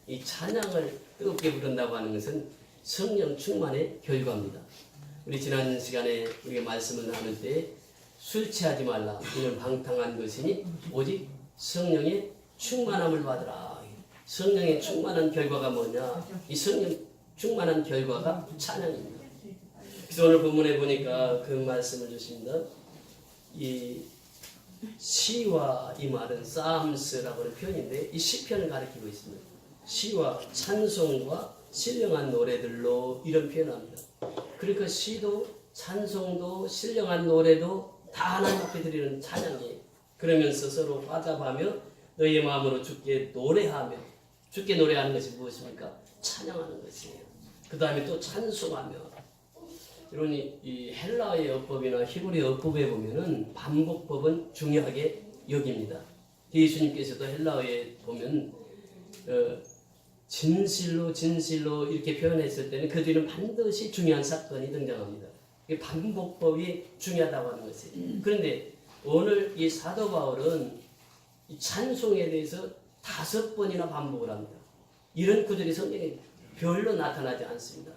이 찬양을 뜨겁게 부른다고 하는 것은 성령 충만의 결과입니다. 우리 지난 시간에 우리가 말씀을 나눌 때 술 취하지 말라 이는 방탕한 것이니 오직 성령의 충만함을 받으라. 성령의 충만한 결과가 뭐냐? 이 성령 충만한 결과가 찬양입니다. 그래서 오늘 본문에 보니까 그 말씀을 주십니다. 이 시와 이 말은 사암스라고 하는 표현인데 이 시편을 가리키고 있습니다. 시와 찬송과 신령한 노래들로 이런 표현을 합니다. 그러니까 시도 찬송도 신령한 노래도 다 하나님 앞에 드리는 찬양이에요. 그러면서 서로 화답하며 너희의 마음으로 주께 노래하며, 주께 노래하는 것이 무엇입니까? 찬양하는 것이에요. 그 다음에 또 찬송하며. 여러분 이 헬라어의 어법이나 히브리 어법에 보면은 반복법은 중요하게 여깁니다. 예수님께서도 헬라어에 보면 진실로 이렇게 표현했을 때는 그 뒤는 반드시 중요한 사건이 등장합니다. 반복법이 중요하다고 하는 것이에요. 그런데 오늘 이 사도 바울은 이 찬송에 대해서 5번이나 반복을 합니다. 이런 구절이 성경에 별로 나타나지 않습니다.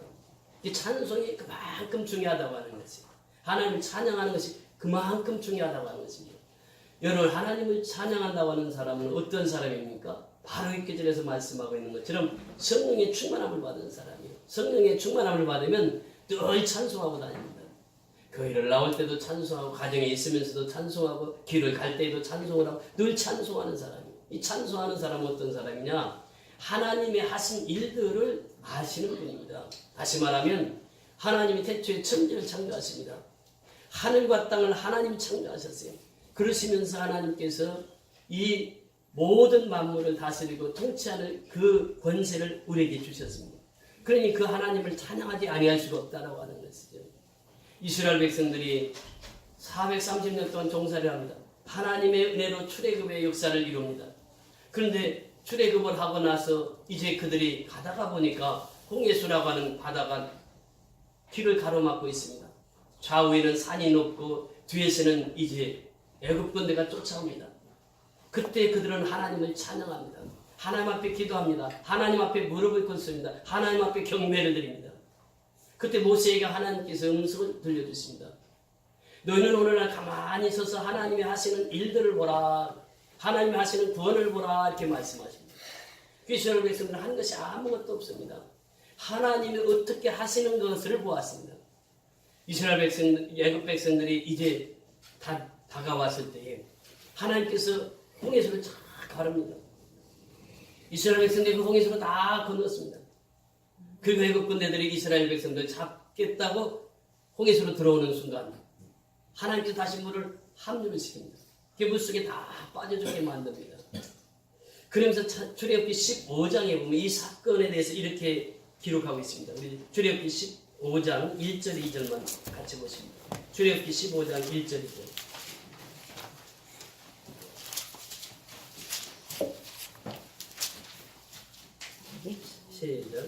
이 찬송이 그만큼 중요하다고 하는 것이에요. 하나님을 찬양하는 것이 그만큼 중요하다고 하는 것입니다. 여러분 하나님을 찬양한다고 하는 사람은 어떤 사람입니까? 바로 이 계절에서 말씀하고 있는 것처럼 성령의 충만함을 받은 사람이에요. 성령의 충만함을 받으면 늘 찬송하고 다닙니다. 교회를 나올 때도 찬송하고 가정에 있으면서도 찬송하고 길을 갈 때에도 찬송을 하고 늘 찬송하는 사람이에요. 이 찬송하는 사람은 어떤 사람이냐? 하나님의 하신 일들을 아시는 분입니다. 다시 말하면 하나님이 태초에 천지를 창조하십니다. 하늘과 땅을 하나님이 창조하셨어요. 그러시면서 하나님께서 이 모든 만물을 다스리고 통치하는 그 권세를 우리에게 주셨습니다. 그러니 그 하나님을 찬양하지 아니할 수가 없다라고 하는 것이죠. 이스라엘 백성들이 430년 동안 종살이를 합니다. 하나님의 은혜로 출애굽의 역사를 이룹니다. 그런데 출애굽을 하고 나서 이제 그들이 가다가 보니까 홍해수라고 하는 바다가 길을 가로막고 있습니다. 좌우에는 산이 높고 뒤에서는 이제 애굽 군대가 쫓아옵니다. 그때 그들은 하나님을 찬양합니다. 하나님 앞에 기도합니다. 하나님 앞에 무릎을 꿇습니다. 하나님 앞에 경배를 드립니다. 그때 모세에게 하나님께서 음성을 들려주십니다. 너희는 오늘날 가만히 서서 하나님이 하시는 일들을 보라. 하나님이 하시는 구원을 보라. 이렇게 말씀하십니다. 이스라엘 백성들은 한 것이 아무것도 없습니다. 하나님이 어떻게 하시는 것을 보았습니다. 이스라엘 백성들, 애굽 백성들이 이제 다 다가왔을 때에 하나님께서 홍해수를 쫙 가릅니다. 이스라엘 백성들이 그 홍해수를 다 건넜습니다. 그리고 애굽 군대들이 이스라엘 백성들을 잡겠다고 홍해수로 들어오는 순간 하나님께서 다시 물을 합류를 시킵니다. 그 물속에 다 빠져들게 만듭니다. 그러면서 출애굽기 15장에 보면 이 사건에 대해서 이렇게 기록하고 있습니다. 우리 출애굽기 15장 1절 2절만 같이 보십니다. 출애굽기 15장 1절 2절. 시작.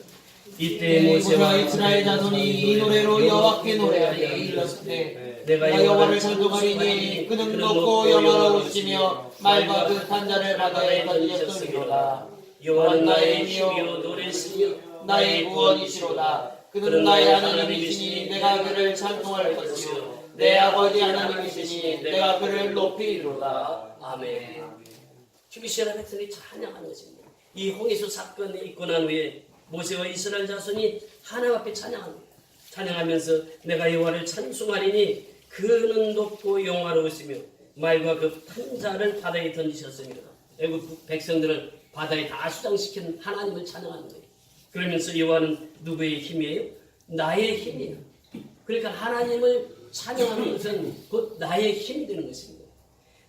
이때 모세와 이스라엘 자손이 이 노래로 여호와께 노래하여 이르렀으되 내가 여호와를 찬송하리니 그는 높고 영화로우시며 말과 그 판자를 바다에 던졌으리로다. 여호와는 나의 힘이요 노래시며 나의 구원이시로다. 그는 나의 하나님이시니 내가 그를 찬송할 것이요 내 아버지 하나님이시니 내가 그를 높이리로다. 아멘. 지금 이스라엘 백성이 찬양하는 것입니다. 이 홍해수 사건이 있고 난 후에 모세와 이스라엘 자손이 하나님 앞에 찬양합니다. 찬양하면서 내가 여호와를 찬송하리니 그는 높고 영화로우시며 말과 그 판자를 바다에 던지셨습니다. 애굽 백성들을 바다에 다 수장시킨 하나님을 찬양하는 거예요. 그러면서 여호와는 누구의 힘이에요? 나의 힘이에요. 그러니까 하나님을 찬양하는 것은 곧 나의 힘이 되는 것입니다.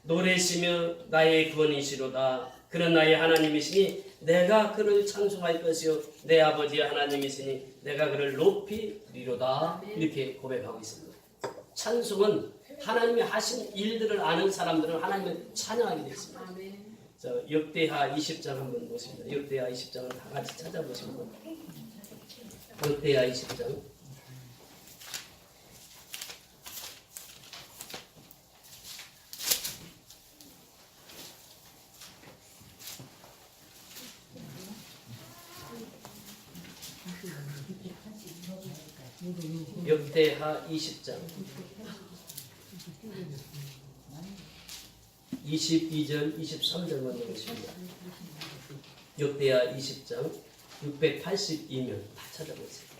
노래시며 나의 구원이시로다. 그는 나의 하나님이시니 내가 그를 찬송할 것이요 내 아버지 하나님이시니 내가 그를 높이리로다. 이렇게 고백하고 있습니다. 찬송은 하나님이 하신 일들을 아는 사람들은 하나님을 찬양하게 되어 있습니다. 자, 역대하 20장 한번 보십니다. 역대하 20장을 다 같이 찾아보십니다. 역대하 20장 역대하 20장 22절 23절만 보겠습니다. 역대하 20장 682면 다 찾아보세요.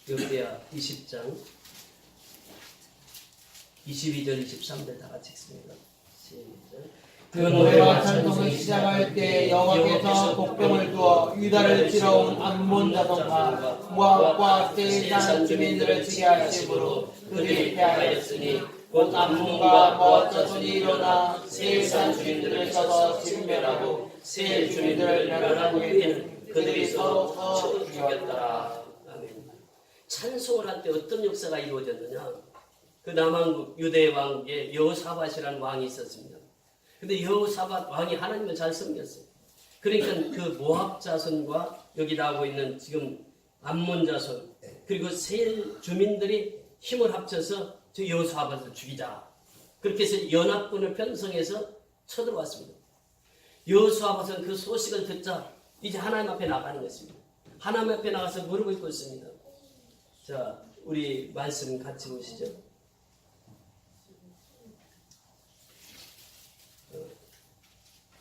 역대하 20장 22절 23절 다 같이 읽습니다. 시작. 그 노래와 찬송을 시작할 때 여호와께서 복병을 두어 유다를 치러온 암몬 자손과 모압과 세산 주민들을 치게 하심으로 그들이 패하였으니 곧 암몬과 모압 자손이 일어나 세산 주민들을 쳐서 진멸하고 세 주민들을 멸한 후에는 그들이 서로 쳐 죽였더라. 아멘. 찬송을 할 때 어떤 역사가 이루어졌느냐? 그 남왕국 유대 왕국에 여호사밧이라는 왕이 있었습니다. 근데 여호사밧 왕이 하나님을 잘 섬겼어요. 그러니까 그 모압 자손과 여기 나오고 있는 지금 암몬 자손 그리고 세 주민들이 힘을 합쳐서 저 여호사밧을 죽이자. 그렇게 해서 연합군을 편성해서 쳐들어왔습니다. 여호사밧은 그 소식을 듣자 이제 하나님 앞에 나가는 것입니다. 하나님 앞에 나가서 무릎 꿇고 있습니다. 자, 우리 말씀 같이 보시죠.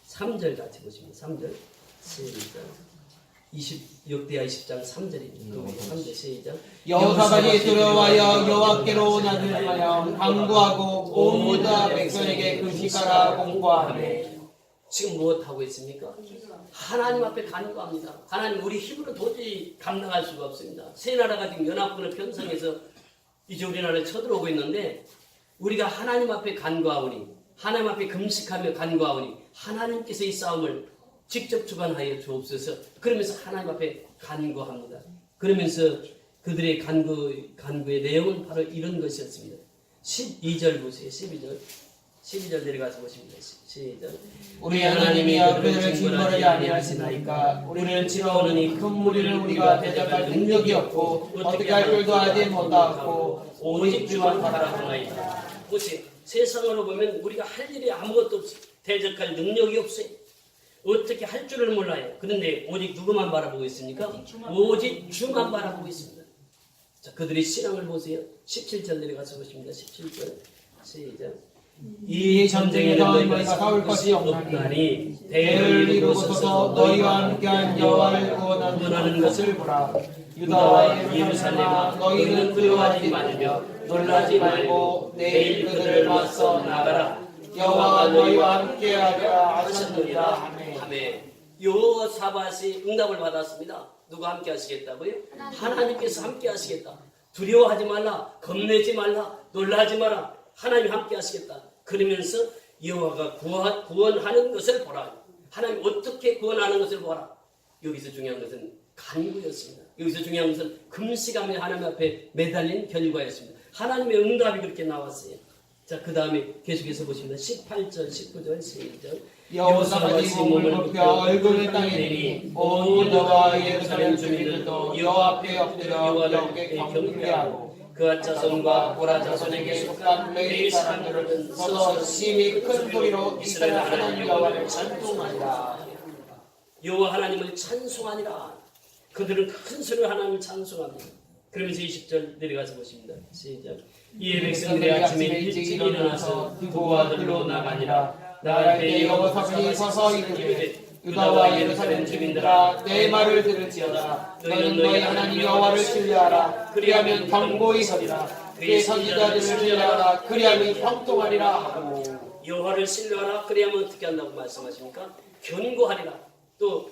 3절 같이 보십니다. 3절 시작. 역대하 20장 3절입니다. 3절 시작. 여호사밧이 두려워하여 여호와께로 나들하여 간구하고 온 유다 백성에게 글씨가라 공고하네. 지금 무엇하고 있습니까? 하나님 앞에 간구합니다. 하나님 우리 힘으로 도저히 감당할 수가 없습니다. 세 나라가 지금 연합군을 편성해서 이제 우리나라를 쳐들어오고 있는데 우리가 하나님 앞에 간구하오니 하나님 앞에 금식하며 간구하오니 하나님께서 이 싸움을 직접 주관하여 주옵소서. 그러면서 하나님 앞에 간구합니다. 그러면서 그들의 간구의 내용은 바로 이런 것이었습니다. 12절 보세요. 12절 내려가서 보십니다. 시작. 우리 하나님이여 그들을 징벌하지 아니하시나이까. 우리는 치러오느니 큰 무리를 우리가 대적할 능력이 없고 어떻게 할 줄도 알지 못하고 오직 주만 바라보나이다. 보세요. 세상으로 보면 우리가 할 일이 아무것도 없어요. 대적할 능력이 없어요. 어떻게 할 줄을 몰라요. 그런데 오직 누구만 바라보고 있습니까? 오직 주만 바라보고 있습니다. 자, 그들의 신앙을 보세요. 17절 내려가서 보십니다. 17절 시작. 이 전쟁에는 너희가 싸울 것이 없나니 대를 이루고서도 너희와 함께한 여호와를 구원하는 것을 보라. 유다와 예루살렘아 너희는 두려워하지 말며 놀라지 말고 내일 그들을 맞서 나가라. 여호와가 너희와 함께하리라 하셨느니라. 아멘. 여호사밧이 응답을 받았습니다. 누가 함께 하시겠다고요? 하나님께서 함께 하시겠다. 두려워하지 말라. 겁내지 말라. 놀라지 마라. 하나님 함께 하시겠다. 그러면서 여호와가 구원하는 것을 보라. 하나님 어떻게 구원하는 것을 보라. 여기서 중요한 것은 간구였습니다. 여기서 중요한 것은 금식하며 하나님 앞에 매달린 결과였습니다. 하나님의 응답이 그렇게 나왔어요. 자, 그 다음에 계속해서 보십니다. 18절, 19절, 시작. 여호사밧이 몸을 굽혀 얼굴을 땅에 내리 온 유다와 예루살렘 주민들도 여호와 앞에 엎드려 여호와께 경배하고 그한 자손과 고라 자손에게 속한 레위 사람들은 서서 심히 큰 소리로 이스라엘 하나님 여호와를 찬송하니라. 여호와 하나님을 찬송하니라. 그들은 큰 소리로 하나님을 찬송합니다. 그러면서 20절 내려가서 보십니다. 시작. 이에 백성들이 아침에 일찍 일어나서 두고와 들로 나가니라. 나갈 때 여호사밧이 서서 이르되 유다와 예루살렘 주민들아 내 말을 들을지어다. 너희는 너희 하나님 여호와를 신뢰하라. 그리하면 견고히 서리라. 그의 선지자들을 신뢰하라. 그리하면 형통하리라 하고. 여호와를 신뢰하라. 그리하면 어떻게 한다고 말씀하십니까? 견고하리라. 또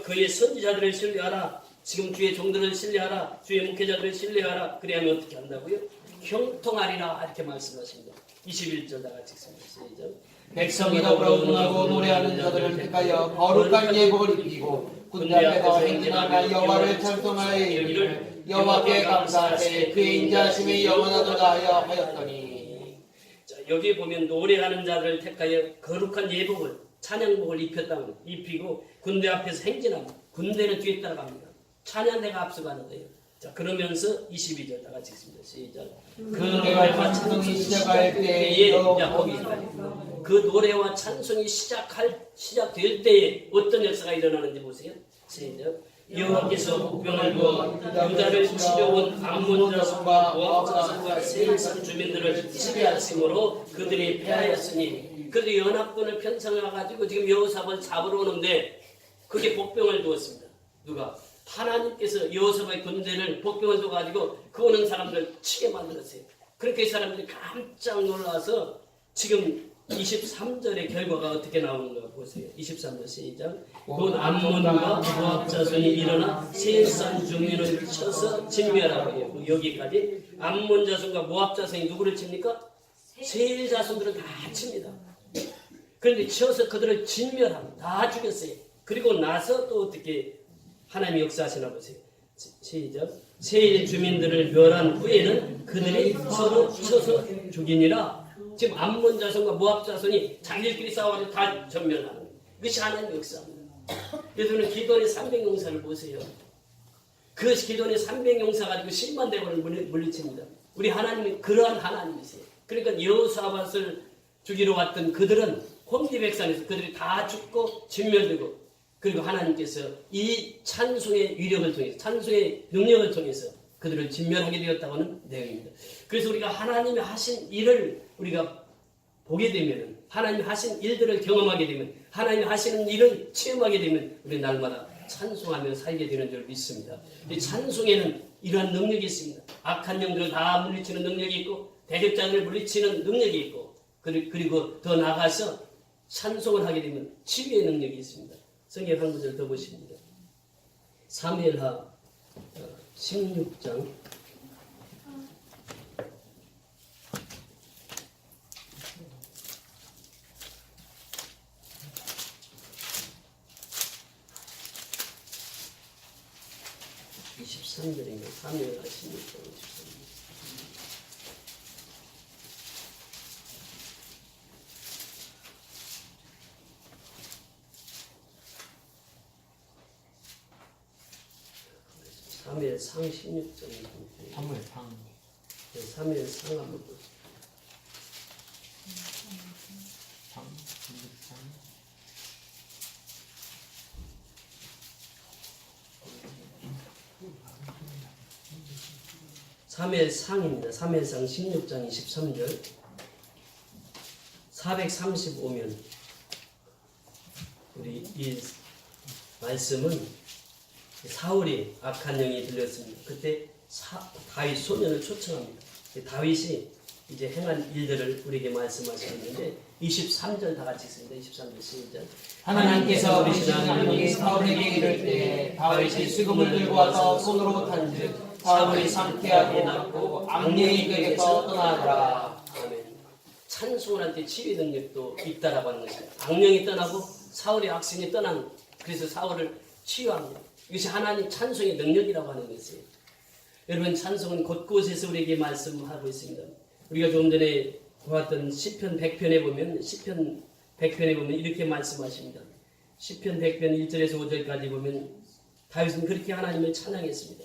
그의 선지자들을 신뢰하라. 지금 주의 종들을 신뢰하라. 주의 목회자들을 신뢰하라. 그리하면 어떻게 한다고요? 형통하리라. 이렇게 말씀하십니다. 21절 다 같이 읽습니다. 시작. 백성이 더불어 응하고 노래하는 자들을 택하여 거룩한 예복을 입히고 군대 앞에서 행진하며 여호와를 찬송하여 이르기를 여호와께 감사하세 그의 인자하심이 영원하도다 하여 하였더니. 자, 여기 보면 노래하는 자들을 택하여 거룩한 예복을 찬양복을 입히고 군대 앞에서 행진합니다. 군대는 뒤에 따라갑니다. 찬양대가 앞서가는 거예요. 자, 그러면서 22절 다 같이 읽습니다. 시작. 그 노래와 찬송이 시작할 때에 그 노래와 찬송이 시작될 때에 어떤 역사가 일어나는지 보세요. 시작. 여호와께서 복병을 두어 유다를 치려온 암몬 자손과 모압 자손과 세일산 주민들을 치리하심으로 그들이 패하였으니 그들이 연합군을 편성해가지고 지금 여호사밧을 잡으러 오는데 그게 복병을 두었습니다. 누가? 하나님께서 여호사밧의 군대를 복병을 둬가지고 그 오는 사람들 치게 만들었어요. 그러니까 이 사람들이 깜짝 놀라서 지금 23절의 결과가 어떻게 나오는가 보세요. 23절 시작. 곧 암몬과 모압 자손이 일어나 세일산 주민을 쳐서 진멸하고 해요. 여기까지 암몬 자손과 모압 자손이 누구를 칩니까? 세일 자손들을 다 칩니다. 그런데 쳐서 그들을 진멸합니다. 다 죽였어요. 그리고 나서 또 어떻게 하나님이 역사하시나 보세요. 시작. 세일 주민들을 멸한 후에는 그들이 서로 쳐서 죽이니라. 지금 암몬 자손과 모압 자손이 자기들끼리 싸워서 다 전멸하는 거예요. 이것이 하나님의 역사입니다. 여러분은 기도원의 300용사를 보세요. 그 기도원의 300용사 가지고 10만 대군을 물리칩니다. 우리 하나님이 그러한 하나님이세요. 그러니까 여호사밧을 죽이러 왔던 그들은 혼기백산에서 그들이 다 죽고 진멸되고 그리고 하나님께서 이 찬송의 위력을 통해서 찬송의 능력을 통해서 그들을 진멸하게 되었다고 하는 내용입니다. 그래서 우리가 하나님이 하신 일을 우리가 보게 되면 하나님이 하신 일들을 경험하게 되면 하나님이 하시는 일을 체험하게 되면 우리 날마다 찬송하며 살게 되는 줄 믿습니다. 이 찬송에는 이러한 능력이 있습니다. 악한 영들을 다 물리치는 능력이 있고 대적자들을 물리치는 능력이 있고 그리고 더 나아가서 찬송을 하게 되면 치유의 능력이 있습니다. 성경 한 구절 더 보십니다. 사무엘하 16장 23절인가? 사무엘하 16장 23절. 사무엘상 16장. 사무엘상. 네, 사무엘상 한번 보세요. 상 16장. 사무엘상입니다. 사무엘상 16장 23절. 435면 우리 이 말씀은 사울이 악한 영이 들렸습니다. 그때 다윗 소년을 초청합니다. 다윗이 이제 행한 일들을 우리에게 말씀하시는데 23절 다 같이 있습니다. 23절 시작. 하나님께서 우리 하나님이 사울에게 이를 때 다윗이 수금을 들고 와서 손으로 탄즉 사울이 상쾌하게 낫고 악령이 그에게서 떠나더라. 아멘. 찬송을 할 때 치유의 능력도 있다라고 하는 것입니다. 악령이 떠나고 사울의 악성이 떠난 그래서 사울을 치유합니다. 이것이 하나님 찬송의 능력이라고 하는 것이에요. 여러분 찬송은 곳곳에서 우리에게 말씀하고 있습니다. 우리가 조금 전에 보았던 시편 100편에 보면 시편 100편에 보면 이렇게 말씀하십니다. 시편 100편 1절에서 5절까지 보면 다윗은 그렇게 하나님을 찬양했습니다.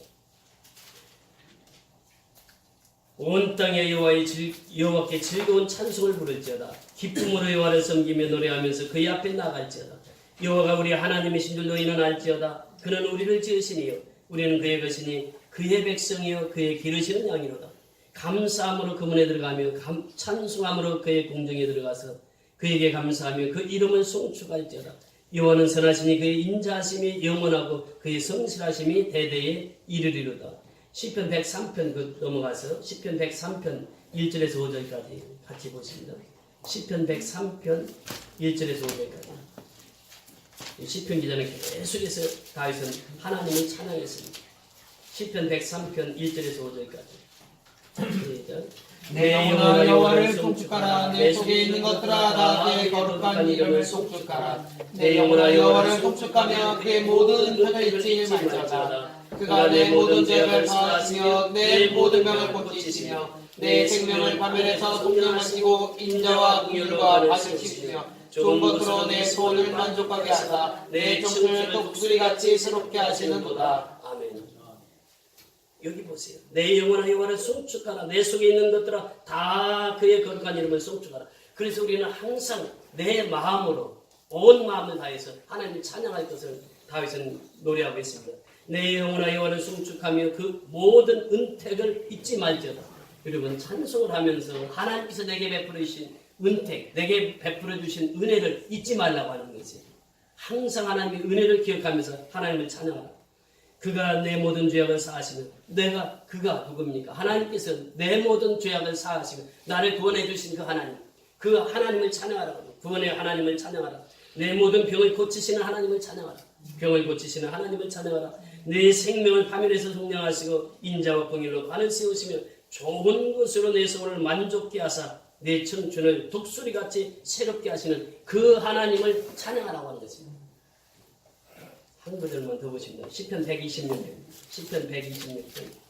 온 땅에 여호와께 즐거운 찬송을 부를지어다. 기쁨으로 여호와를 섬기며 노래하면서 그의 앞에 나갈지어다. 여호와가 우리 하나님이신 줄 너희는 알지어다. 그는 우리를 지으시니요 우리는 그의 것이니 그의 백성이요 그의 기르시는 양이로다. 감사함으로 그 문에 들어가며 찬송함으로 그의 공정에 들어가서 그에게 감사하며 그 이름을 송축할지어다. 여호와는 선하시니 그의 인자하심이 영원하고 그의 성실하심이 대대에 이르리로다. 시편 103편 넘어가서 시편 103편 1절에서 5절까지 같이 보십니다. 시편 103편 1절에서 5절까지. 시편 기자는 계속해서 다윗은 하나님을 찬양했습니다. 시편 103편 1절에서 5절까지. 내 영혼아 여호와를 송축하라. 내 속에 있는 것들아 다 그의 거룩한 이름을 송축하라. 내 영혼아 여호와를 송축하며 그의 모든 편을 잊지 말지어다. 그가 내 모든 죄를 사하시며 내 모든 병을 고치시며 내 생명을 파멸해서 속량하시고 인자와 긍휼과 받으시며 좋은 것으로 내 소원을 만족하게 하사 내 정신을 독수리같이 새롭게 하시는도다. 아멘. 여기 보세요. 내 영혼아 여호와를 송축하라. 내 속에 있는 것들아 다 그의 거룩한 이름을 송축하라. 그래서 우리는 항상 내 마음으로 온 마음을 다해서 하나님을 찬양할 것을 다윗은 노래하고 있습니다. 내 영혼아 여호와를 송축하며 그 모든 은택을 잊지 말지어다. 여러분 찬송을 하면서 하나님께서 내게 베풀어 주신 은택, 내게 베풀어 주신 은혜를 잊지 말라고 하는 거지. 항상 하나님의 은혜를 기억하면서 하나님을 찬양하라. 그가 내 모든 죄악을 사하시면 그가 누굽니까? 하나님께서 내 모든 죄악을 사하시면 나를 구원해 주신 그 하나님을 찬양하라. 구원의 하나님을 찬양하라. 내 모든 병을 고치시는 하나님을 찬양하라. 병을 고치시는 하나님을 찬양하라. 내 생명을 파멸해서 성령하시고 인자와 공의로 관을 세우시며 좋은 것으로 내 소원을 만족케 하사 내 청춘을 독수리같이 새롭게 하시는 그 하나님을 찬양하라고 하는 것입니다. 한 구절만 더 보십니다. 시편 126편. 시편 126편.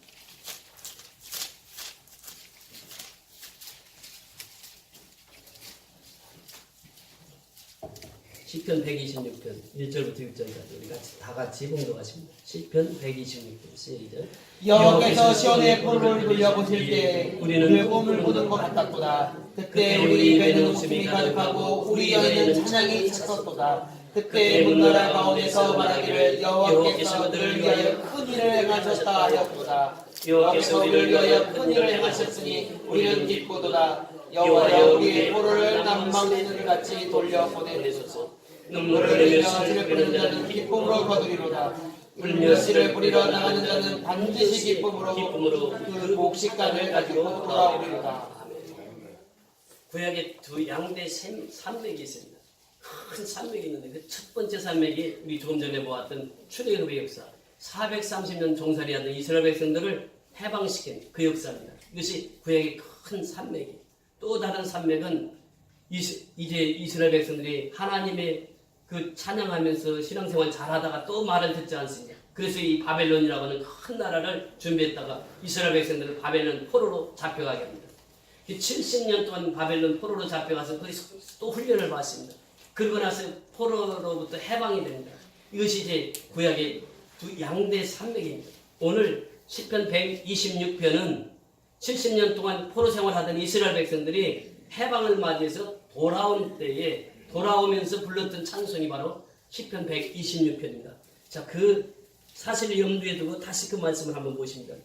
시편 126편 1절부터 6절까지 우리 다 같이 봉독하십니다. 시편 126편 시작. 여호와께서 시온의 포로를 돌려보실 때 우리는 꿈을 꾸는 것 같았도다. 그때 우리 입에는 웃음이 가득하고 우리 혀에는 찬양이 찼었도다. 그때 문나라 가운데서 말하기를 여호와께서 그들을 위하여 큰 일을 행하셨다 하였도다. 여호와께서 우리를 위하여 큰 일을 행하셨으니 우리는 기쁘도다. 여호와여 우리의 포로를 남방들같이 돌려보내소서. 눈물을 흘리며 씨를 뿌리는 자는 기쁨으로 거두리로다. 울며 씨를 뿌리러 나가는 자는 반드시 기쁨으로 그 곡식간을 가지고 돌아오리로다. 구약에 두 양대 산맥이 있습니다. 큰 산맥이 있는데 그 첫 번째 산맥이 우리 조금 전에 보았던 출애굽의 역사, 430년 종살이하던 이스라엘 백성들을 해방시킨 그 역사입니다. 이것이 구약의 큰 산맥이. 또 다른 산맥은 이제 이스라엘 백성들이 하나님의 그 찬양하면서 신앙생활 잘하다가 또 말을 듣지 않습니까? 그래서 이 바벨론이라고 하는 큰 나라를 준비했다가 이스라엘 백성들을 바벨론 포로로 잡혀가게 합니다. 70년 동안 바벨론 포로로 잡혀가서 거기서 또 훈련을 받습니다. 그러고 나서 포로로부터 해방이 됩니다. 이것이 이제 구약의 두 양대 산맥입니다. 오늘 시편 126편은 70년 동안 포로 생활하던 이스라엘 백성들이 해방을 맞이해서 돌아온 때에 돌아오면서 불렀던 찬송이 바로 시편 126편입니다. 자, 그 사실을 염두에 두고 다시 그 말씀을 한번 보십니다.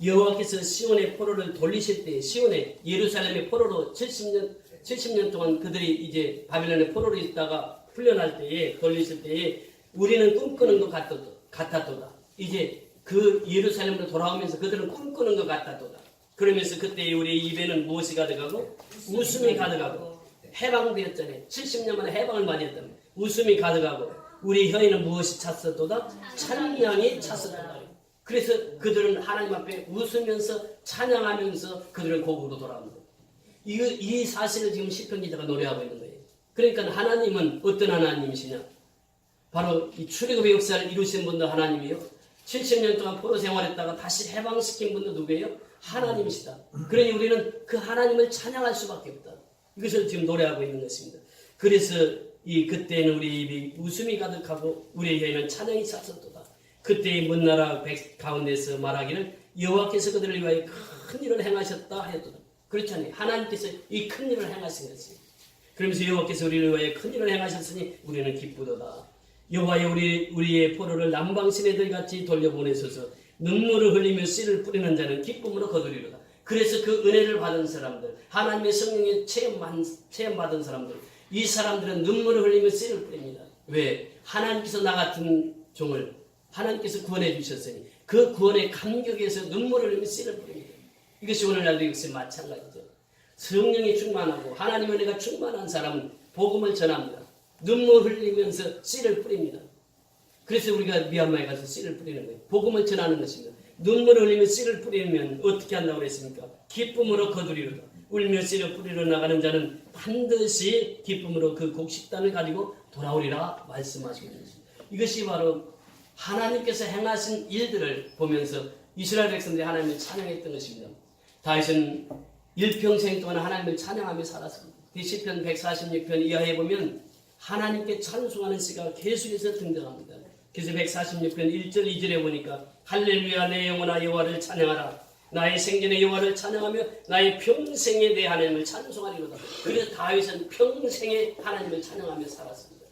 여호와께서 시온의 포로를 돌리실 때, 시온의 예루살렘의 포로로 70년 동안 그들이 이제 바벨론의 포로로 있다가 풀려날 때에 돌리실 때에 우리는 꿈꾸는 것 같았도다. 이제 그 예루살렘으로 돌아오면서 그들은 꿈꾸는 것 같았도다. 그러면서 그때 우리 입에는 무엇이 가득하고 웃음이 가득하고 해방되었잖아요. 70년 만에 해방을 맞이했다면 웃음이 가득하고 우리 혀에는 무엇이 찼었도다? 찬양이 찼었도다. 그래서 그들은 하나님 앞에 웃으면서 찬양하면서 그들은 고국으로 돌아옵니다. 이 사실을 지금 시편 기자가 노래하고 있는 거예요. 그러니까 하나님은 어떤 하나님이시냐? 바로 이 출애굽의 역사를 이루신 분도 하나님이요. 70년 동안 포로 생활했다가 다시 해방시킨 분도 누구예요? 하나님이시다. 그러니 우리는 그 하나님을 찬양할 수밖에 없다. 이것을 지금 노래하고 있는 것입니다. 그래서 그때는 우리 입이 웃음이 가득하고 우리의 혀에는 찬양이 찼었도다. 그때 문나라 가운데서 말하기를 여호와께서 그들을 위하여 큰 일을 행하셨다 하였도다. 그렇잖아요. 하나님께서 이 큰 일을 행하신 것입니다. 그러면서 여호와께서 우리를 위하여 큰 일을 행하셨으니 우리는 기쁘도다. 여호와여 우리의 포로를 남방신애들 같이 돌려보내소서. 눈물을 흘리며 씨를 뿌리는 자는 기쁨으로 거두리로다. 그래서 그 은혜를 받은 사람들, 하나님의 성령에 체험받은 사람들, 이 사람들은 눈물을 흘리며 씨를 뿌립니다. 왜? 하나님께서 나 같은 종을 하나님께서 구원해 주셨으니 그 구원의 감격에서 눈물을 흘리며 씨를 뿌립니다. 이것이 오늘날도 역시 마찬가지죠. 성령이 충만하고 하나님의 은혜가 충만한 사람은 복음을 전합니다. 눈물 흘리면서 씨를 뿌립니다. 그래서 우리가 미얀마에 가서 씨를 뿌리는 거예요. 복음을 전하는 것입니다. 눈물을 흘리며 씨를 뿌리면 어떻게 한다고 그랬습니까? 기쁨으로 거두리로다. 울며 씨를 뿌리러 나가는 자는 반드시 기쁨으로 그 곡식단을 가지고 돌아오리라 말씀하시고 있습니다. 이것이 바로 하나님께서 행하신 일들을 보면서 이스라엘 백성들이 하나님을 찬양했던 것입니다. 다윗은 일평생 동안 하나님을 찬양하며 살았습니다. 시편 146편 이하에 보면 하나님께 찬송하는 시가 계속해서 등장합니다. 그래서 146편 1절 2절에 보니까 할렐루야 내 영혼아 여호와를 찬양하라. 나의 생전에 여호와를 찬양하며 나의 평생에 내 하나님을 찬송하리로다. 그래서 다윗은 평생에 하나님을 찬양하며 살았습니다.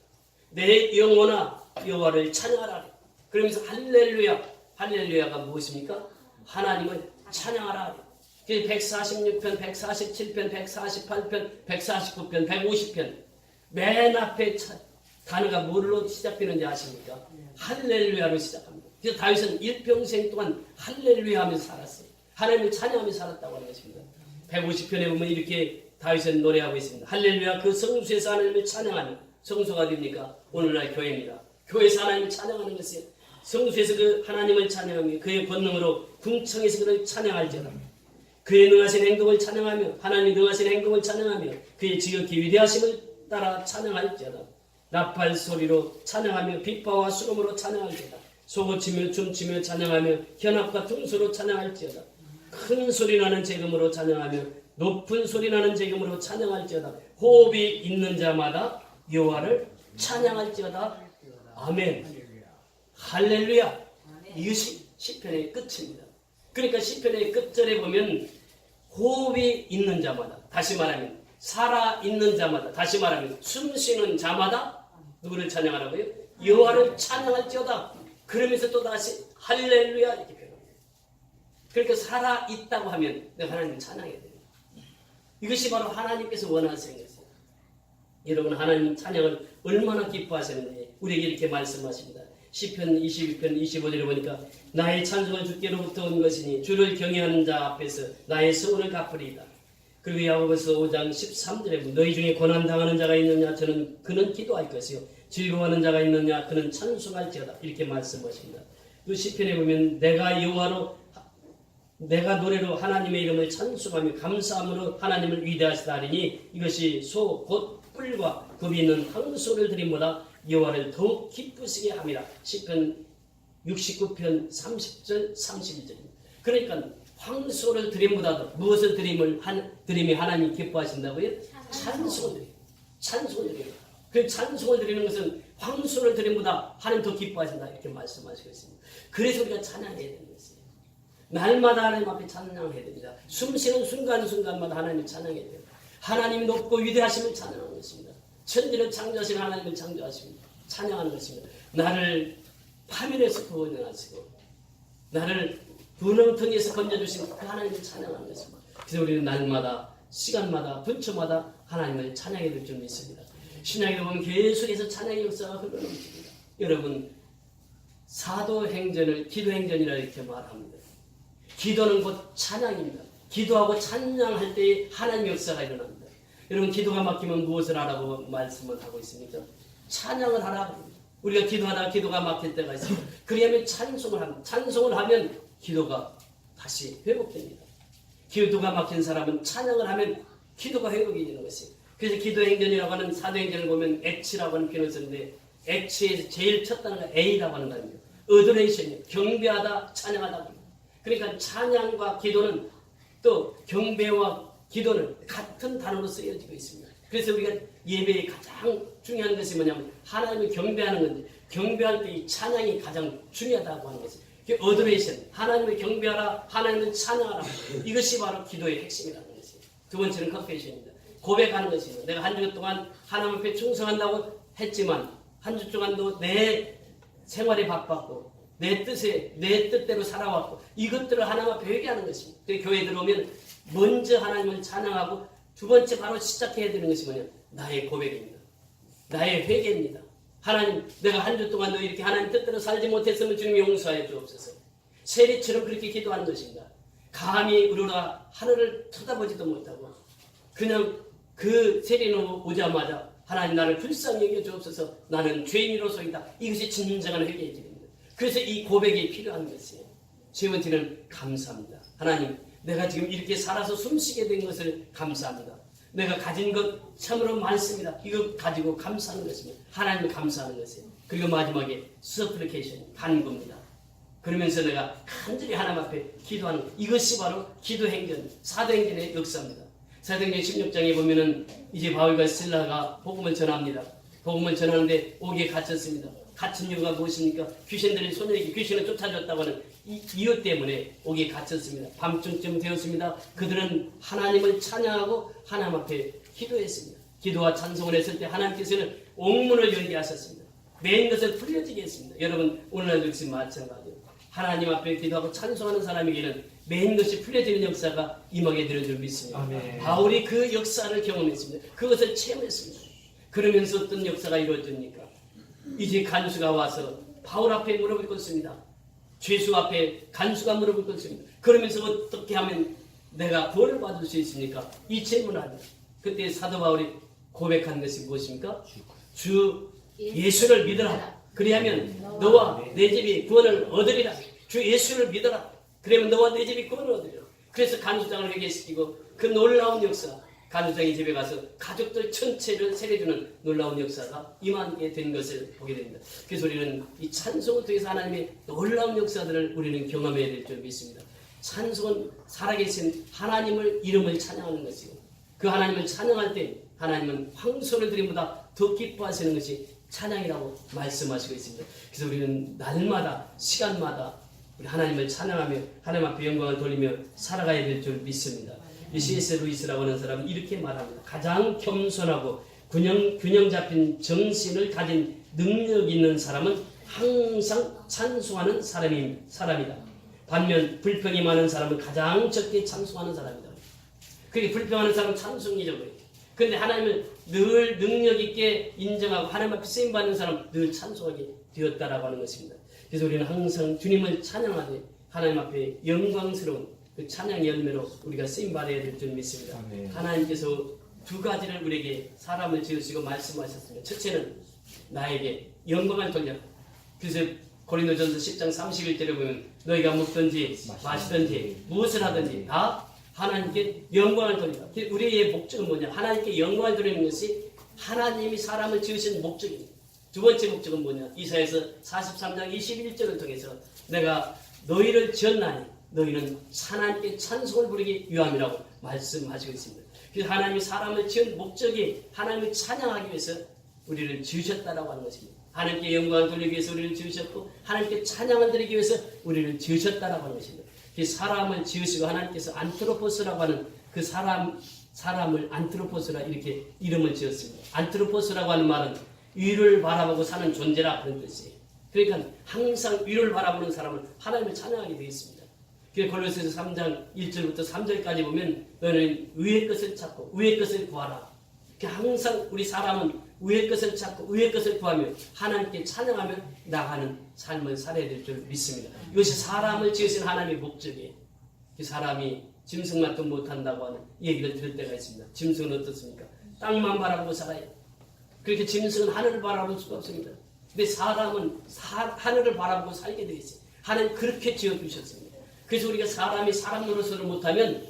내 영혼아 여호와를 찬양하라. 그러면서 할렐루야, 할렐루야가 무엇입니까? 하나님을 찬양하라. 146편, 147편, 148편, 149편, 150편 맨 앞에 단어가 뭘로 시작되는지 아십니까? 할렐루야로 시작합니다. 그래서 다윗은 일평생 동안 할렐루야 하면서 살았어요. 하나님을 찬양하면서 살았다고 하는 것입니다. 150편에 보면 이렇게 다윗은 노래하고 있습니다. 할렐루야, 그 성소에서 하나님을 찬양하는, 성소가 됩니까? 오늘날 교회입니다. 교회에서 하나님을 찬양하는 것이에요. 성소에서 그 하나님을 찬양하며 그의 권능으로 궁창에서 그를 찬양할지어다. 그의 능하신 행동을 찬양하며, 하나님의 능하신 행동을 찬양하며 그의 지극히 위대하심을 따라 찬양할지어다. 나팔 소리로 찬양하며 빗바와 수금으로 찬양할지어다. 소고치며 춤추며 찬양하며 현악과 퉁소로 찬양할지어다. 큰 소리 나는 재금으로 찬양하며 높은 소리 나는 재금으로 찬양할지어다. 호흡이 있는 자마다 여호와를 찬양할지어다. 아멘. 할렐루야. 이것이 시편의 끝입니다. 그러니까 시편의 끝절에 보면 호흡이 있는 자마다, 다시 말하면 살아있는 자마다, 다시 말하면 숨쉬는 자마다 누구를 찬양하라고요? 여호와를 찬양할지어다. 그러면서 또 다시 할렐루야 이렇게 표현합니다. 그러니까 살아있다고 하면 내가 하나님을 찬양해야 됩니다. 이것이 바로 하나님께서 원하시는 것이에요. 여러분, 하나님 찬양을 얼마나 기뻐하시는지 우리에게 이렇게 말씀하십니다. 시편 22편 25절에 보니까 나의 찬송은 주께로부터 온 것이니 주를 경외하는 자 앞에서 나의 서원을 갚으리이다. 그리고 야고보서 5장 13절에 너희 중에 고난당하는 자가 있느냐 그는 기도할 것이요 즐거워하는 자가 있느냐 그는 찬송할지어다. 이렇게 말씀하십니다. 그 시편에 보면 내가 노래로 하나님의 이름을 찬송하며 감사함으로 하나님을 위대하시다 하리니 이것이 소 곧 뿔과 겁이 있는 황소를 드림보다 여호와를 더욱 기쁘시게 함이라. 시편 69편 30절 31절입니다. 그러니까 황소를 드림보다도 무엇을 드림이 하나님이 기뻐하신다고요? 찬송을 드립니다. 찬송을 드립니다. 그 찬송을 드리는 것은 황소를 드림보다 하나님 더 기뻐하신다 이렇게 말씀하시고 있습니다. 그래서 우리가 찬양해야 되는 것이에요. 날마다 하나님 앞에 찬양해야 됩니다. 숨쉬는 순간순간마다 하나님을 찬양해야 돼요. 하나님이 높고 위대하심을 찬양하는 것입니다. 천지를 창조하신 하나님을 창조하십니다. 찬양하는 것입니다. 나를 파멸에서 구원하시고 나를 분홍텅이에서 건져주신 그 하나님을 찬양하는 것입니다. 그래서 우리는 날마다 시간마다 분초마다 하나님을 찬양해야 될 줄 믿습니다. 신약에 보면 계속해서 찬양의 역사가 흘러넘칩니다. 여러분, 사도행전을 기도행전이라 이렇게 말합니다. 기도는 곧 찬양입니다. 기도하고 찬양할 때 하나님의 역사가 일어납니다. 여러분, 기도가 막히면 무엇을 하라고 말씀을 하고 있습니까? 찬양을 하라. 우리가 기도하다가 기도가 막힐 때가 있습니다. 그러면 찬송을 합니다. 찬송을 하면 기도가 다시 회복됩니다. 기도가 막힌 사람은 찬양을 하면 기도가 회복이 되는 것이에요. 그래서 기도행전이라고 하는 사도행전을 보면 H라고 하는 표현을 쓰는데 H에서 제일 첫 단어가 A라고 하는 단어입니다. 어도레이션이에요. 경배하다, 찬양하다. 그러니까 찬양과 기도는 또 경배와 기도는 같은 단어로 쓰여지고 있습니다. 그래서 우리가 예배의 가장 중요한 것이 뭐냐면 하나님을 경배하는 건데 경배할 때 이 찬양이 가장 중요하다고 하는 것이에요. 어도레이션, 하나님을 경배하라, 하나님을 찬양하라. 이것이 바로 기도의 핵심이라는 것이에요. 두 번째는 컨페이션입니다. 고백하는 것입니다. 내가 한 주 동안 하나님 앞에 충성한다고 했지만 한 주 동안도 내 생활에 바빴고 내 뜻대로 살아왔고 이것들을 하나님 앞에 회개하는 것입니다. 교회에 들어오면 먼저 하나님을 찬양하고 두 번째 바로 시작해야 되는 것이 뭐냐? 나의 고백입니다. 나의 회개입니다. 하나님, 내가 한 주 동안도 이렇게 하나님 뜻대로 살지 못했으면 주님 용서해 주옵소서. 세리처럼 그렇게 기도하는 것입니다. 감히 우러러 하늘을 쳐다보지도 못하고 그냥 그 세리는 오자마자 하나님 나를 불쌍히 여겨 주옵소서. 나는 죄인으로서이다. 이것이 진정한 회개의 길입니다. 그래서 이 고백이 필요한 것이에요. 세 번째는 감사합니다. 하나님, 내가 지금 이렇게 살아서 숨쉬게 된 것을 감사합니다. 내가 가진 것 참으로 많습니다. 이거 가지고 감사하는 것입니다. 하나님을 감사하는 것이에요. 그리고 마지막에 supplication, 간구입니다. 그러면서 내가 간절히 하나님 앞에 기도하는 이것이 바로 기도행전, 사도행전의 역사입니다. 사도행전 16장에 보면은 이제 바울과 실라가 복음을 전합니다. 복음을 전하는데 옥에 갇혔습니다. 갇힌 이유가 무엇입니까? 귀신들이 소녀에게 귀신을 쫓아줬다고 하는 이 이유 때문에 옥에 갇혔습니다. 밤중쯤 되었습니다. 그들은 하나님을 찬양하고 하나님 앞에 기도했습니다. 기도와 찬송을 했을 때 하나님께서는 옥문을 열게 하셨습니다. 매인 것을 풀려지게 했습니다. 여러분 오늘날도 역시 마찬가지예요. 하나님 앞에 기도하고 찬송하는 사람에게는 매인 것이 풀려지는 역사가 임하게 되는 줄 믿습니다. 아멘. 바울이 그 역사를 경험했습니다. 그것을 체험했습니다. 그러면서 어떤 역사가 이루어집니까? 이제 간수가 와서 바울 앞에 물어볼 것입니다. 죄수 앞에 간수가 물어볼 것입니다. 그러면서 어떻게 하면 내가 구원을 받을 수 있습니까? 이 질문하니 그때 사도 바울이 고백한 것이 무엇입니까? 주 예수를 믿어라. 그리하면 너와 내 집이 구원을 얻으리라. 주 예수를 믿어라. 그러면 너와 내 집이 구원을 얻으리라. 그래서 간수장을 회개시키고 그 놀라운 역사, 간수장의 집에 가서 가족들 전체를 세례주는 놀라운 역사가 임하게 된 것을 보게 됩니다. 그래서 우리는 이 찬송을 통해서 하나님의 놀라운 역사들을 우리는 경험해야 될 줄 믿습니다. 찬송은 살아계신 하나님을 이름을 찬양하는 것이고 그 하나님을 찬양할 때 하나님은 황소를 드림보다 더 기뻐하시는 것이 찬양이라고 말씀하시고 있습니다. 그래서 우리는 날마다 시간마다 우리 하나님을 찬양하며 하나님 앞에 영광을 돌리며 살아가야 될 줄 믿습니다. 이 C.S. 루이스라고 하는 사람은 이렇게 말합니다. 가장 겸손하고 균형 잡힌 정신을 가진 능력 있는 사람은 항상 찬송하는 사람이다. 반면 불평이 많은 사람은 가장 적게 찬송하는 사람이다. 그게 불평하는 사람은 찬송이 적어요. 그런데 하나님을 늘 능력 있게 인정하고 하나님 앞에 쓰임받는 사람은 늘 찬송하게 되었다라고 하는 것입니다. 그래서 우리는 항상 주님을 찬양하되 하나님 앞에 영광스러운 그 찬양의 열매로 우리가 쓰임받아야 될 줄 믿습니다. 아멘. 하나님께서 두 가지를 우리에게 사람을 지으시고 말씀하셨습니다. 첫째는 나에게 영광을 돌려라. 그래서 고린도전서 10장 31절에 보면 너희가 먹든지 마시든지 무엇을 하든지 다 하나님께 영광을 돌리라. 우리의 목적은 뭐냐? 하나님께 영광을 돌리는 것이 하나님이 사람을 지으신 목적입니다. 두 번째 목적은 뭐냐? 이사야서 43장 21절을 통해서 내가 너희를 지었나니 너희는 하나님께 찬송을 부르기 위함이라고 말씀하시고 있습니다. 그래서 하나님이 사람을 지은 목적이 하나님을 찬양하기 위해서 우리를 지으셨다라고 하는 것입니다. 하나님께 영광을 돌리기 위해서 우리를 지으셨고 하나님께 찬양을 드리기 위해서 우리를 지으셨다라고 하는 것입니다. 그 사람을 지으시고 하나님께서 안트로포스라고 하는 그 사람을 안트로포스라 이렇게 이름을 지었습니다. 안트로포스라고 하는 말은 위를 바라보고 사는 존재라 그런 뜻이에요. 그러니까 항상 위를 바라보는 사람은 하나님을 찬양하게 되어 있습니다. 그래서 골로새서 3장 1절부터 3절까지 보면 너는 위의 것을 찾고 위의 것을 구하라. 항상 우리 사람은 위의 것을 찾고 위의 것을 구하며 하나님께 찬양하며 나가는 삶을 살아야 될 줄 믿습니다. 이것이 사람을 지으신 하나님의 목적이에요. 그 사람이 짐승만도 못한다고 하는 얘기를 들을 때가 있습니다. 짐승은 어떻습니까? 땅만 바라보고 살아요. 그렇게 짐승은 하늘을 바라볼 수가 없습니다. 근데 사람은 하늘을 바라보고 살게 되어 있어요. 하나님 그렇게 지어주셨습니다. 그래서 우리가 사람이 사람 노릇을 못하면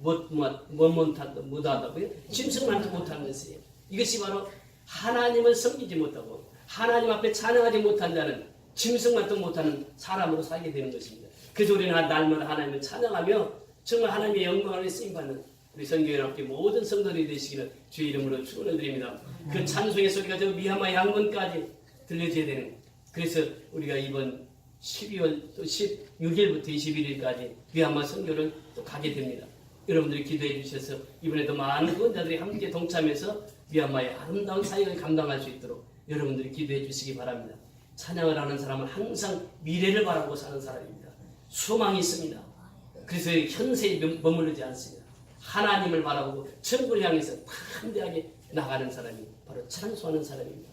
못한다고요? 짐승만도 못하는 것이에요. 이것이 바로 하나님을 섬기지 못하고 하나님 앞에 찬양하지 못한 자는 짐승만도 못하는 사람으로 살게 되는 것입니다. 그래서 우리는 날마다 하나님을 찬양하며 정말 하나님의 영광을 쓰임받는 우리 성교연합회 모든 성도들이 되시기를 주의 이름으로 축원을 드립니다. 그 찬송의 소리가 저 미얀마 양문까지 들려져야 되는, 그래서 우리가 이번 12월 또 16일부터 21일까지 미얀마 선교를 또 가게 됩니다. 여러분들이 기도해 주셔서 이번에도 많은 구원자들이 함께 동참해서 미얀마의 아름다운 사역을 감당할 수 있도록 여러분들이 기도해 주시기 바랍니다. 찬양을 하는 사람은 항상 미래를 바라보고 사는 사람입니다. 소망이 있습니다. 그래서 현세에 머무르지 않습니다. 하나님을 바라보고 천국을 향해서 담대하게 나가는 사람이 바로 찬송하는 사람입니다.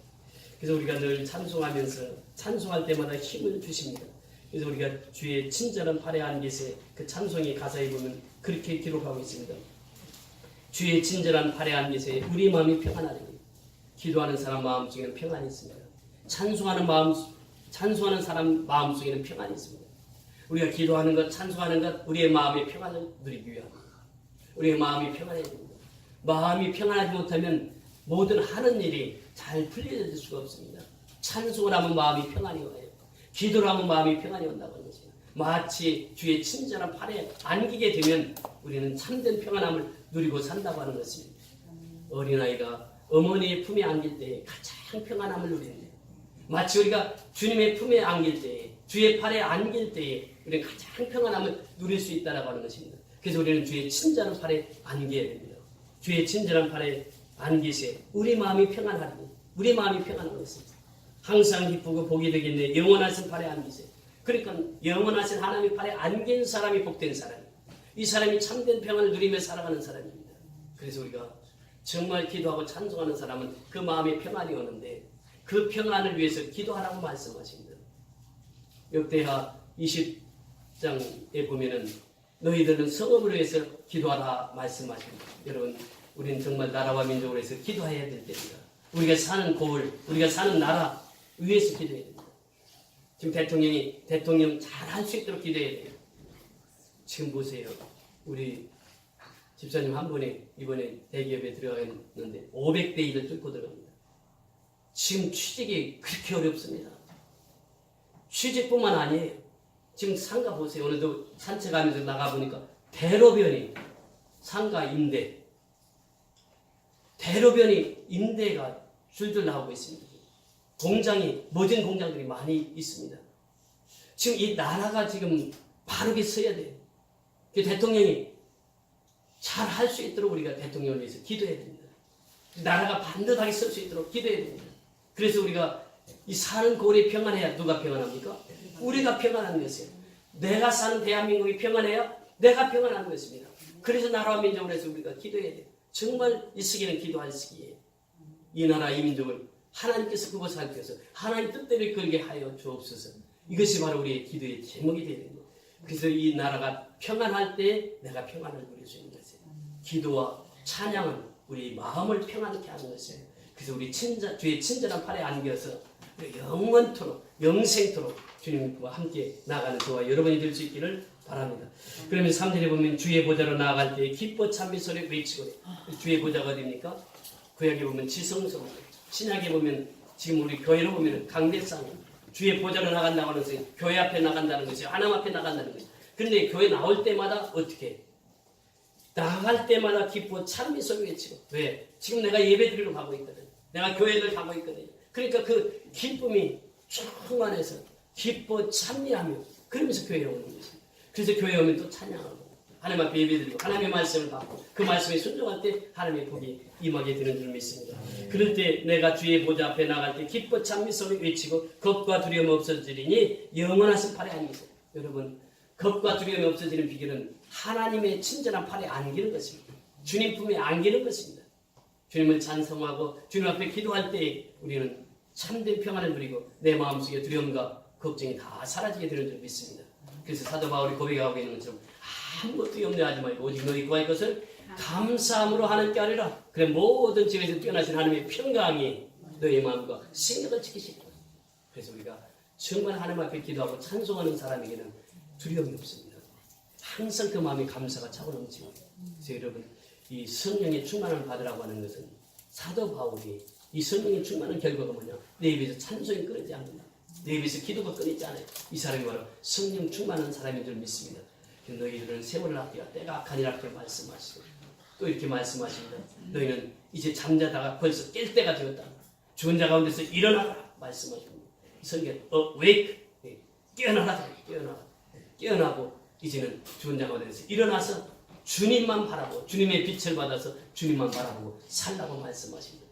그래서 우리가 늘 찬송하면서 찬송할 때마다 힘을 주십니다. 그래서 우리가 주의 친절한 팔에 안기세 그 찬송의 가사에 보면 그렇게 기록하고 있습니다. 주의 친절한 팔에 안기세 우리 마음이 평안하리니. 기도하는 사람 마음속에는 평안이 있습니다. 찬송하는 사람 마음속에는 평안이 있습니다. 우리가 기도하는 것, 찬송하는 것, 우리의 마음의 평안을 누리기 위함입니다. 우리의 마음이 평안해야 됩니다. 마음이 평안하지 못하면 모든 하는 일이 잘 풀려질 수가 없습니다. 찬송을 하면 마음이 평안이 와요. 기도를 하면 마음이 평안이 온다고 하는 것입니다. 마치 주의 친절한 팔에 안기게 되면 우리는 참된 평안함을 누리고 산다고 하는 것입니다. 어린아이가 어머니의 품에 안길 때 가장 평안함을 누리는데, 마치 우리가 주님의 품에 안길 때, 주의 팔에 안길 때에 우리는 가장 평안함을 누릴 수 있다고 하는 것입니다. 그래서 우리는 주의 친절한 팔에 안겨야 됩니다. 주의 친절한 팔에 안기세 우리 마음이 평안하리니. 우리 마음이 평안한 것입니다. 항상 기쁘고 복이 되겠네. 영원하신 팔에 안기세요. 그러니까 영원하신 하나님의 팔에 안긴 사람이 복된 사람이에요. 이 사람이 참된 평안을 누리며 살아가는 사람입니다. 그래서 우리가 정말 기도하고 찬송하는 사람은 그 마음에 평안이 오는데 그 평안을 위해서 기도하라고 말씀하십니다. 역대하 20장에 보면은 너희들은 성읍을 위해서 기도하라 말씀하십니다. 여러분, 우리는 정말 나라와 민족을 위해서 기도해야 될 때입니다. 우리가 사는 고을, 우리가 사는 나라 위해서 기도해야 됩니다. 지금 대통령이 대통령 잘 할 수 있도록 기도해야 돼요. 지금 보세요. 우리 집사님 한 분이 이번에 대기업에 들어갔는데 500대 1을 뚫고 들어갑니다. 지금 취직이 그렇게 어렵습니다. 취직뿐만 아니에요. 지금 상가 보세요. 오늘도 산책하면서 나가보니까 대로변이 상가 임대, 대로변이 임대가 줄줄 나오고 있습니다. 공장이, 모든 공장들이 많이 있습니다. 지금 이 나라가 지금 바르게 서야 돼요. 그 대통령이 잘 할 수 있도록 우리가 대통령을 위해서 기도해야 됩니다. 나라가 반듯하게 설 수 있도록 기도해야 됩니다. 그래서 우리가 이 사는 고을이 평안해야 누가 평안합니까? 우리가 평안한 것이에요. 내가 사는 대한민국이 평안해야 내가 평안한 것입니다. 그래서 나라와 민족을 해서 우리가 기도해야 돼요. 정말 이 시기는 기도할 시기예요. 이 나라 이 민족을 하나님께서 그곳을 살펴서 하나님 뜻대로 그렇게 하여 주옵소서. 이것이 바로 우리의 기도의 제목이 되는 거예요. 그래서 이 나라가 평안할 때 내가 평안을 누릴 수 있는 것이에요. 기도와 찬양은 우리 마음을 평안케 하는 것이에요. 그래서 우리 주의 친절한 팔에 안겨서 영원토록 영생토록 주님과 함께 나가는 저와 여러분이 될 수 있기를 바랍니다. 그러면 3절에 보면 주의 보좌로 나아갈 때 기뻐 찬미 소리 외치고래. 주의 보좌가 어디입니까? 구약에 보면 지성소, 신약에 보면 지금 우리 교회로 보면 강대상, 주의 보좌로 나간다고 하는 것은 교회 앞에 나간다는 것이요, 하나님 앞에 나간다는 것이요. 그런데 교회 나올 때마다 어떻게? 나갈 때마다 기뻐 찬미 소리 외치고. 왜? 지금 내가 예배 드리러 가고 있거든. 내가 교회를 가고 있거든. 그러니까 그 기쁨이 충만해서 기뻐 찬미하며 그러면서 교회에 오는 것입니다. 그래서 교회에 오면 또 찬양하고 하나님 앞에 예배드리고 하나님의 말씀을 받고 그 말씀에 순종할 때 하나님의 복이 임하게 되는 줄 믿습니다. 그럴 때 내가 주의 보좌 앞에 나갈 때 기뻐 찬미 소리 외치고 겁과 두려움 없어지리니 영원하신 팔에 안기세요. 여러분, 겁과 두려움이 없어지는 비결은 하나님의 친절한 팔에 안기는 것입니다. 주님 품에 안기는 것입니다. 주님을 찬송하고 주님 앞에 기도할 때 우리는 참된 평안을 누리고 내 마음속에 두려움과 걱정이 다 사라지게 되는 줄 믿습니다. 그래서 사도 바울이 고백하고 있는 것처럼 아무것도 염려하지 말고 오직 너희 구할 것을 감사함으로 하나님께 하리라. 그래 모든 지역에서 뛰어나신 하나님의 평강이 너희 마음과 생각을 지키시고. 그래서 우리가 정말 하나님 앞에 기도하고 찬송하는 사람에게는 두려움이 없습니다. 항상 그 마음에 감사가 차고 넘치고. 그래서 여러분, 이 성령의 충만을 받으라고 하는 것은 사도 바울이 이 성령의 충만한 결과가 뭐냐? 내 입에서 찬송이 끊이지 않는다. 내 입에서 기도가 끊이지 않아요. 이 사람이 바로 성령 충만한 사람인 줄 믿습니다. 너희들은 세월을 아끼라 때가 악하니라 이렇게 말씀하시고 또 이렇게 말씀하십니다. 너희는 이제 잠자다가 벌써 깰 때가 되었다. 죽은 자 가운데서 일어나라 말씀하십니다. 성경 wake, 깨어나라, 깨어나고 이제는 죽은 자 가운데서 일어나서 주님만 바라보고 주님의 빛을 받아서 주님만 바라보고 살라고 말씀하십니다.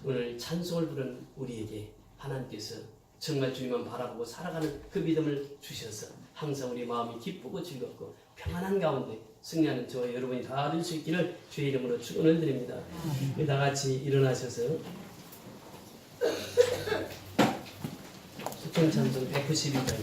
오늘 찬송을 부르는 우리에게 하나님께서 정말 주님만 바라보고 살아가는 그 믿음을 주셔서 항상 우리 마음이 기쁘고 즐겁고 평안한 가운데 승리하는 저와 여러분이 다 될 수 있기를 주의 이름으로 축원을 드립니다. 다 같이 일어나셔서 수평 찬송 192장